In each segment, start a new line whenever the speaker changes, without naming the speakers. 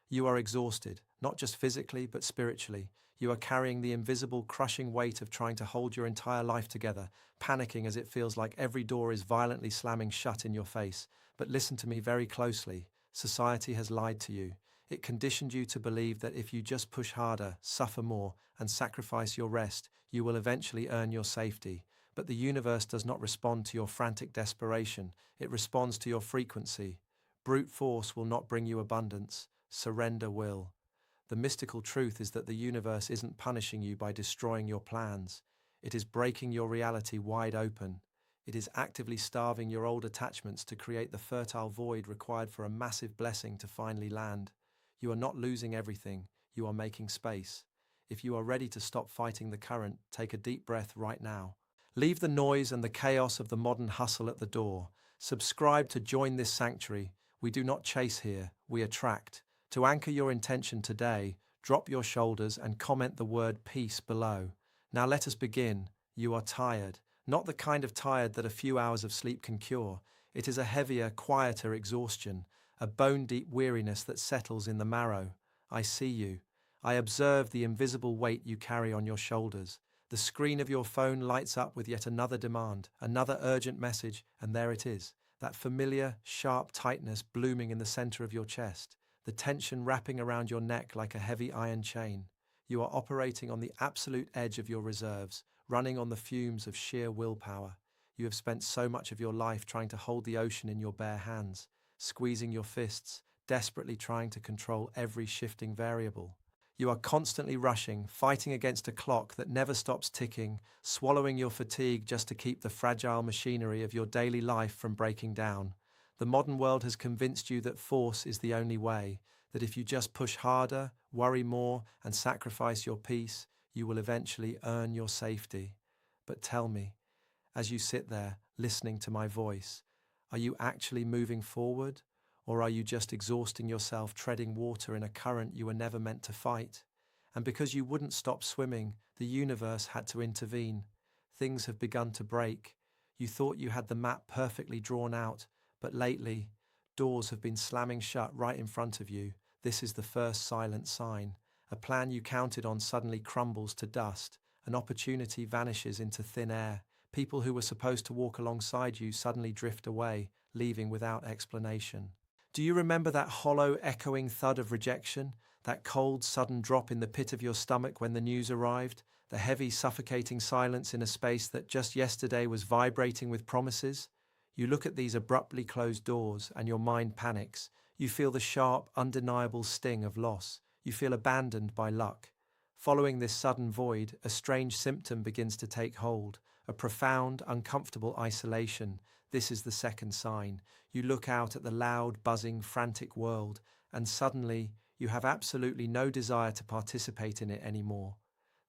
You are exhausted, not just physically, but spiritually. You are carrying the invisible, crushing weight of trying to hold your entire life together, panicking as it feels like every door is violently slamming shut in your face. But listen to me very closely. Society has lied to you. It conditioned you to believe that if you just push harder, suffer more, and sacrifice your rest, you will eventually earn your safety. But the universe does not respond to your frantic desperation, it responds to your frequency. Brute force will not bring you abundance, surrender will. The mystical truth is that the universe isn't punishing you by destroying your plans. It is breaking your reality wide open. It is actively starving your old attachments to create the fertile void required for a massive blessing to finally land. You are not losing everything, you are making space. If you are ready to stop fighting the current, take a deep breath right now. Leave the noise and the chaos of the modern hustle at the door. Subscribe to join this sanctuary. We do not chase here, we attract. To anchor your intention today, drop your shoulders and comment the word peace below. Now let us begin. You are tired. Not the kind of tired that a few hours of sleep can cure. It is a heavier, quieter exhaustion, a bone-deep weariness that settles in the marrow. I see you. I observe the invisible weight you carry on your shoulders. The screen of your phone lights up with yet another demand, another urgent message, and there it is, that familiar, sharp tightness blooming in the center of your chest, the tension wrapping around your neck like a heavy iron chain. You are operating on the absolute edge of your reserves, running on the fumes of sheer willpower. You have spent so much of your life trying to hold the ocean in your bare hands, squeezing your fists, desperately trying to control every shifting variable. You are constantly rushing, fighting against a clock that never stops ticking, swallowing your fatigue just to keep the fragile machinery of your daily life from breaking down. The modern world has convinced you that force is the only way, that if you just push harder, worry more, and sacrifice your peace, you will eventually earn your safety. But tell me, as you sit there, listening to my voice, are you actually moving forward? Or are you just exhausting yourself treading water in a current you were never meant to fight? And because you wouldn't stop swimming, the universe had to intervene. Things have begun to break. You thought you had the map perfectly drawn out, but lately, doors have been slamming shut right in front of you. This is the first silent sign. A plan you counted on suddenly crumbles to dust. An opportunity vanishes into thin air. People who were supposed to walk alongside you suddenly drift away, leaving without explanation. Do you remember that hollow, echoing thud of rejection? That cold, sudden drop in the pit of your stomach when the news arrived? The heavy, suffocating silence in a space that just yesterday was vibrating with promises? You look at these abruptly closed doors and your mind panics. You feel the sharp, undeniable sting of loss. You feel abandoned by luck. Following this sudden void, a strange symptom begins to take hold, a profound, uncomfortable isolation. This is the second sign. You look out at the loud, buzzing, frantic world, and suddenly you have absolutely no desire to participate in it anymore.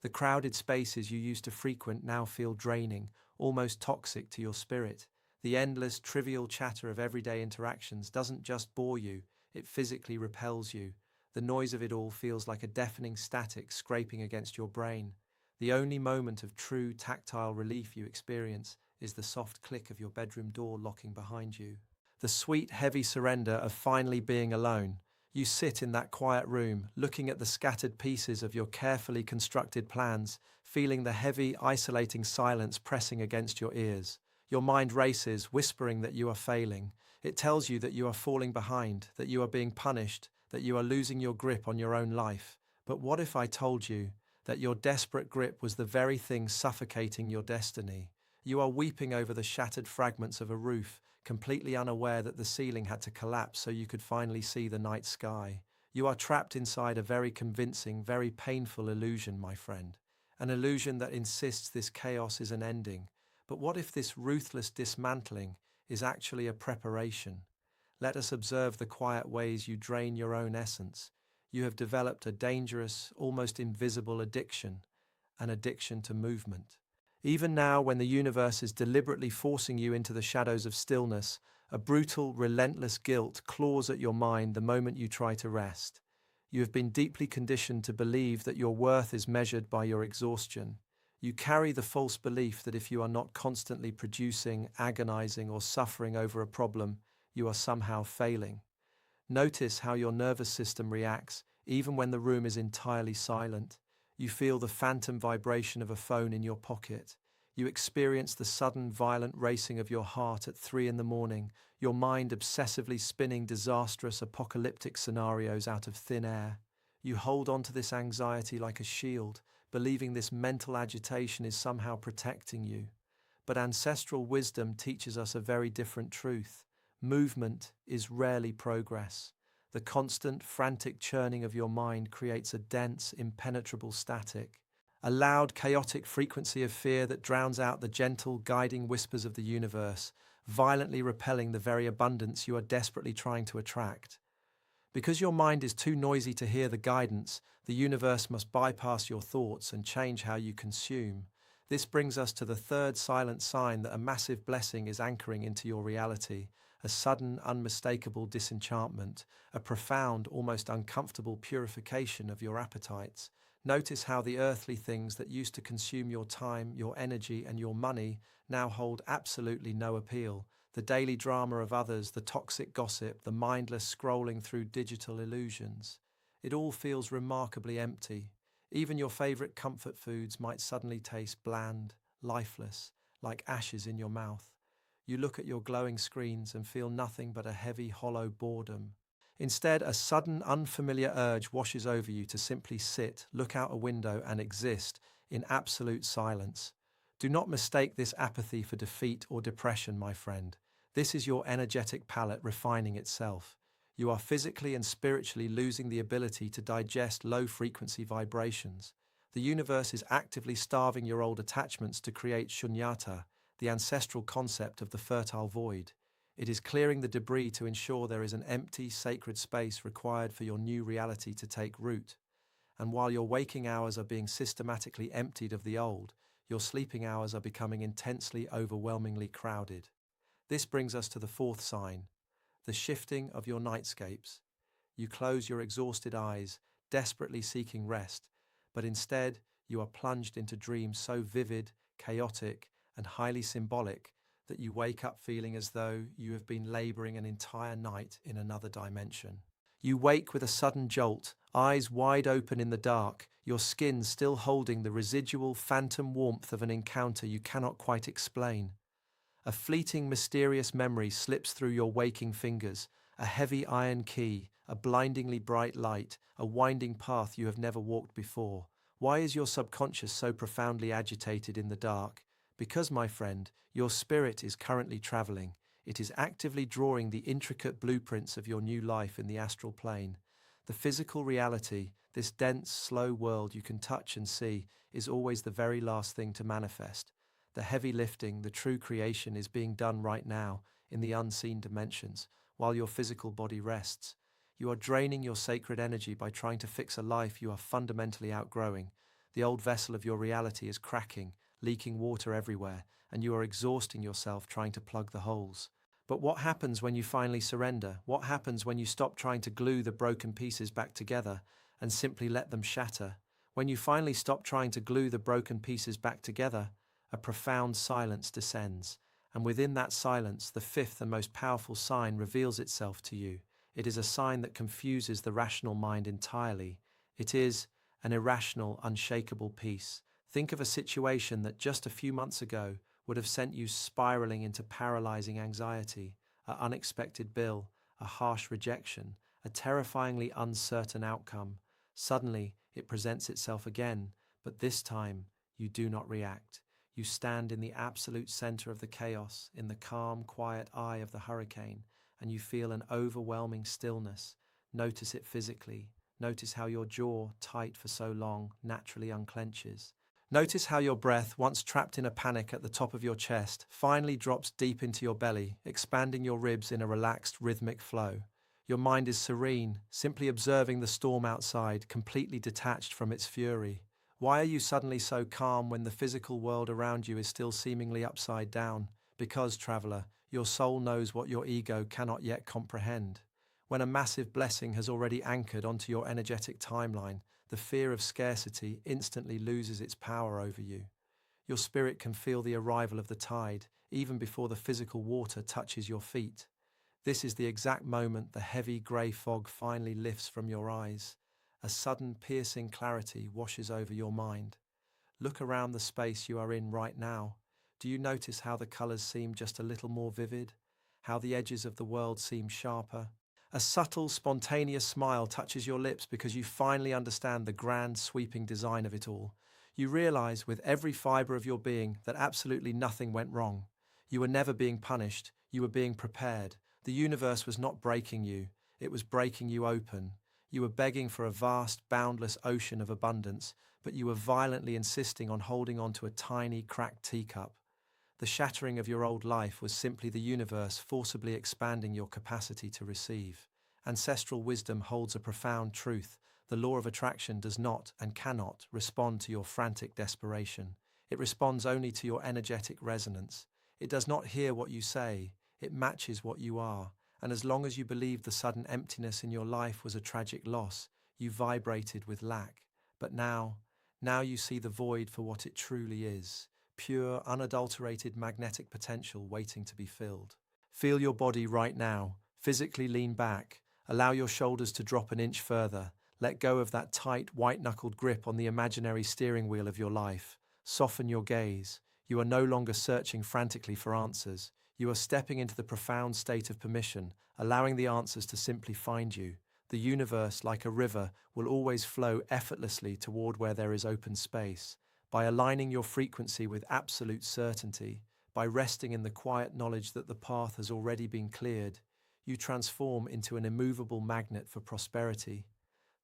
The crowded spaces you used to frequent now feel draining, almost toxic to your spirit. The endless, trivial chatter of everyday interactions doesn't just bore you, it physically repels you. The noise of it all feels like a deafening static scraping against your brain. The only moment of true tactile relief you experience is the soft click of your bedroom door locking behind you. The sweet, heavy surrender of finally being alone. You sit in that quiet room, looking at the scattered pieces of your carefully constructed plans, feeling the heavy, isolating silence pressing against your ears. Your mind races, whispering that you are failing. It tells you that you are falling behind, that you are being punished, that you are losing your grip on your own life. But what if I told you that your desperate grip was the very thing suffocating your destiny? You are weeping over the shattered fragments of a roof, completely unaware that the ceiling had to collapse so you could finally see the night sky. You are trapped inside a very convincing, very painful illusion, my friend. An illusion that insists this chaos is an ending. But what if this ruthless dismantling is actually a preparation? Let us observe the quiet ways you drain your own essence. You have developed a dangerous, almost invisible addiction, an addiction to movement. Even now, when the universe is deliberately forcing you into the shadows of stillness, a brutal, relentless guilt claws at your mind the moment you try to rest. You have been deeply conditioned to believe that your worth is measured by your exhaustion. You carry the false belief that if you are not constantly producing, agonizing, or suffering over a problem, you are somehow failing. Notice how your nervous system reacts, even when the room is entirely silent. You feel the phantom vibration of a phone in your pocket. You experience the sudden violent racing of your heart at 3 in the morning, your mind obsessively spinning disastrous apocalyptic scenarios out of thin air. You hold on to this anxiety like a shield, believing this mental agitation is somehow protecting you. But ancestral wisdom teaches us a very different truth. Movement is rarely progress. The constant, frantic churning of your mind creates a dense, impenetrable static, a loud, chaotic frequency of fear that drowns out the gentle, guiding whispers of the universe, violently repelling the very abundance you are desperately trying to attract. Because your mind is too noisy to hear the guidance, the universe must bypass your thoughts and change how you consume. This brings us to the third silent sign that a massive blessing is anchoring into your reality, a sudden, unmistakable disenchantment, a profound, almost uncomfortable purification of your appetites. Notice how the earthly things that used to consume your time, your energy, and your money now hold absolutely no appeal. The daily drama of others, the toxic gossip, the mindless scrolling through digital illusions. It all feels remarkably empty. Even your favorite comfort foods might suddenly taste bland, lifeless, like ashes in your mouth. You look at your glowing screens and feel nothing but a heavy, hollow boredom. Instead, a sudden, unfamiliar urge washes over you to simply sit, look out a window, and exist in absolute silence. Do not mistake this apathy for defeat or depression, my friend. This is your energetic palate refining itself. You are physically and spiritually losing the ability to digest low-frequency vibrations. The universe is actively starving your old attachments to create shunyata, the ancestral concept of the fertile void. It is clearing the debris to ensure there is an empty, sacred space required for your new reality to take root. And while your waking hours are being systematically emptied of the old, your sleeping hours are becoming intensely, overwhelmingly crowded. This brings us to the fourth sign, the shifting of your nightscapes. You close your exhausted eyes, desperately seeking rest, but instead you are plunged into dreams so vivid, chaotic, and highly symbolic that you wake up feeling as though you have been laboring an entire night in another dimension. You wake with a sudden jolt, eyes wide open in the dark, your skin still holding the residual phantom warmth of an encounter you cannot quite explain. A fleeting, mysterious memory slips through your waking fingers, a heavy iron key, a blindingly bright light, a winding path you have never walked before. Why is your subconscious so profoundly agitated in the dark? Because, my friend, your spirit is currently traveling. It is actively drawing the intricate blueprints of your new life in the astral plane. The physical reality, this dense, slow world you can touch and see, is always the very last thing to manifest. The heavy lifting, the true creation is being done right now in the unseen dimensions, while your physical body rests. You are draining your sacred energy by trying to fix a life you are fundamentally outgrowing. The old vessel of your reality is cracking, leaking water everywhere, and you are exhausting yourself trying to plug the holes. But what happens when you finally surrender? What happens when you stop trying to glue the broken pieces back together and simply let them shatter? When you finally stop trying to glue the broken pieces back together, a profound silence descends, and within that silence, the fifth and most powerful sign reveals itself to you. It is a sign that confuses the rational mind entirely. It is an irrational, unshakable peace. Think of a situation that just a few months ago would have sent you spiraling into paralyzing anxiety, an unexpected bill, a harsh rejection, a terrifyingly uncertain outcome. Suddenly, it presents itself again, but this time, you do not react. You stand in the absolute center of the chaos, in the calm, quiet eye of the hurricane, and you feel an overwhelming stillness. Notice it physically. Notice how your jaw, tight for so long, naturally unclenches. Notice how your breath, once trapped in a panic at the top of your chest, finally drops deep into your belly, expanding your ribs in a relaxed, rhythmic flow. Your mind is serene, simply observing the storm outside, completely detached from its fury. Why are you suddenly so calm when the physical world around you is still seemingly upside down? Because, traveler, your soul knows what your ego cannot yet comprehend. When a massive blessing has already anchored onto your energetic timeline, the fear of scarcity instantly loses its power over you. Your spirit can feel the arrival of the tide, even before the physical water touches your feet. This is the exact moment the heavy grey fog finally lifts from your eyes. A sudden piercing clarity washes over your mind. Look around the space you are in right now. Do you notice how the colours seem just a little more vivid? How the edges of the world seem sharper? A subtle, spontaneous smile touches your lips because you finally understand the grand, sweeping design of it all. You realise with every fibre of your being that absolutely nothing went wrong. You were never being punished, you were being prepared. The universe was not breaking you, it was breaking you open. You were begging for a vast, boundless ocean of abundance, but you were violently insisting on holding on to a tiny, cracked teacup. The shattering of your old life was simply the universe forcibly expanding your capacity to receive. Ancestral wisdom holds a profound truth. The law of attraction does not and cannot respond to your frantic desperation. It responds only to your energetic resonance. It does not hear what you say, it matches what you are. And as long as you believed the sudden emptiness in your life was a tragic loss, you vibrated with lack. But now you see the void for what it truly is. Pure, unadulterated magnetic potential waiting to be filled. Feel your body right now. Physically lean back. Allow your shoulders to drop an inch further. Let go of that tight, white-knuckled grip on the imaginary steering wheel of your life. Soften your gaze. You are no longer searching frantically for answers. You are stepping into the profound state of permission, allowing the answers to simply find you. The universe, like a river, will always flow effortlessly toward where there is open space. By aligning your frequency with absolute certainty, by resting in the quiet knowledge that the path has already been cleared, you transform into an immovable magnet for prosperity.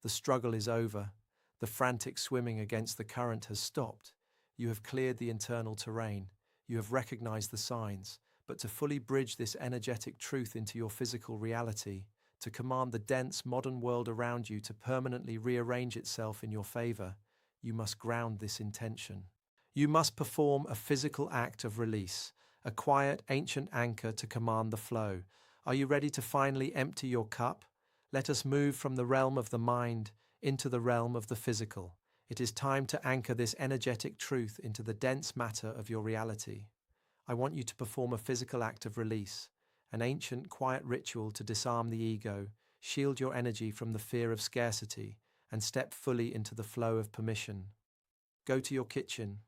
The struggle is over. The frantic swimming against the current has stopped. You have cleared the internal terrain. You have recognized the signs. But to fully bridge this energetic truth into your physical reality, to command the dense modern world around you to permanently rearrange itself in your favor, you must ground this intention. You must perform a physical act of release, a quiet, ancient anchor to command the flow. Are you ready to finally empty your cup? Let us move from the realm of the mind into the realm of the physical. It is time to anchor this energetic truth into the dense matter of your reality. I want you to perform a physical act of release, an ancient, quiet ritual to disarm the ego, shield your energy from the fear of scarcity, and step fully into the flow of permission. Go to your kitchen,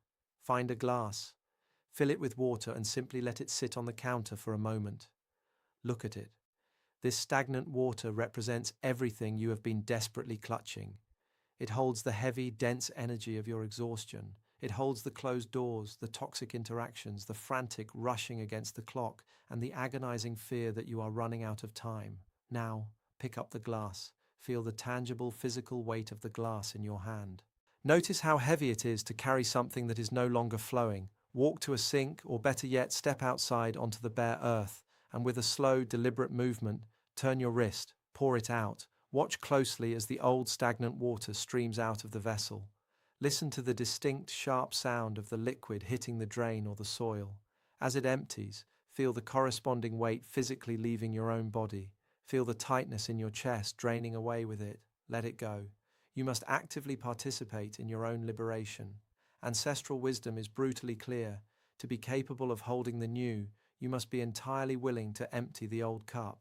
find a glass, fill it with water and simply let it sit on the counter for a moment. Look at it. This stagnant water represents everything you have been desperately clutching. It holds the heavy, dense energy of your exhaustion. It holds the closed doors, the toxic interactions, the frantic rushing against the clock, and the agonizing fear that you are running out of time. Now, pick up the glass. Feel the tangible physical weight of the glass in your hand. Notice how heavy it is to carry something that is no longer flowing. Walk to a sink, or better yet, step outside onto the bare earth, and with a slow, deliberate movement, turn your wrist, pour it out. Watch closely as the old stagnant water streams out of the vessel. Listen to the distinct, sharp sound of the liquid hitting the drain or the soil. As it empties, feel the corresponding weight physically leaving your own body. Feel the tightness in your chest draining away with it. Let it go. You must actively participate in your own liberation. Ancestral wisdom is brutally clear. To be capable of holding the new, you must be entirely willing to empty the old cup.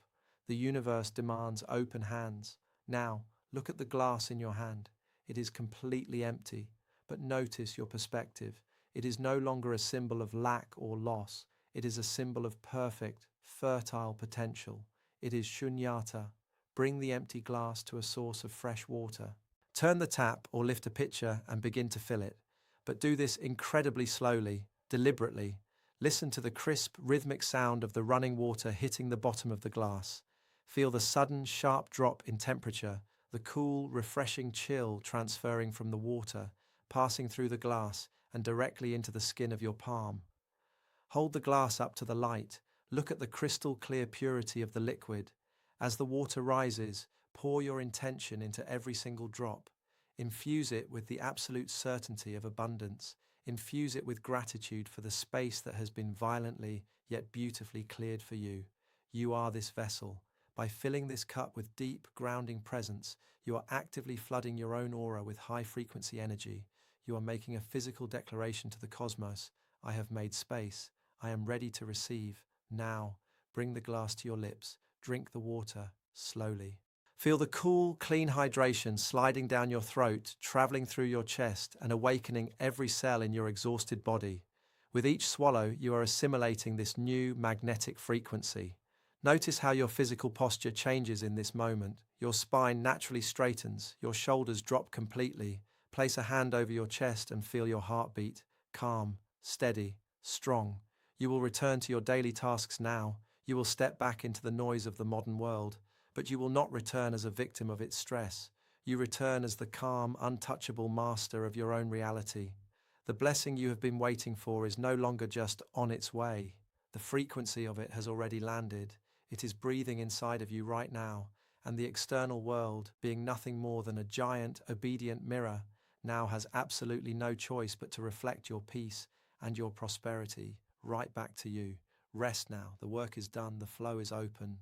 The universe demands open hands. Now, look at the glass in your hand. It is completely empty, but notice your perspective. It is no longer a symbol of lack or loss. It is a symbol of perfect, fertile potential. It is shunyata. Bring the empty glass to a source of fresh water. Turn the tap or lift a pitcher and begin to fill it. But do this incredibly slowly, deliberately. Listen to the crisp, rhythmic sound of the running water hitting the bottom of the glass. Feel the sudden, sharp drop in temperature, the cool, refreshing chill transferring from the water, passing through the glass and directly into the skin of your palm. Hold the glass up to the light. Look at the crystal clear purity of the liquid. As the water rises, pour your intention into every single drop. Infuse it with the absolute certainty of abundance. Infuse it with gratitude for the space that has been violently yet beautifully cleared for you. You are this vessel. By filling this cup with deep, grounding presence, you are actively flooding your own aura with high-frequency energy. You are making a physical declaration to the cosmos. I have made space. I am ready to receive. Now, bring the glass to your lips. Drink the water slowly. Feel the cool, clean hydration sliding down your throat, traveling through your chest, and awakening every cell in your exhausted body. With each swallow, you are assimilating this new magnetic frequency. Notice how your physical posture changes in this moment. Your spine naturally straightens, your shoulders drop completely. Place a hand over your chest and feel your heartbeat, calm, steady, strong. You will return to your daily tasks now. You will step back into the noise of the modern world, but you will not return as a victim of its stress. You return as the calm, untouchable master of your own reality. The blessing you have been waiting for is no longer just on its way. The frequency of it has already landed. It is breathing inside of you right now, and the external world, being nothing more than a giant, obedient mirror, now has absolutely no choice but to reflect your peace and your prosperity right back to you. Rest now. The work is done. The flow is open.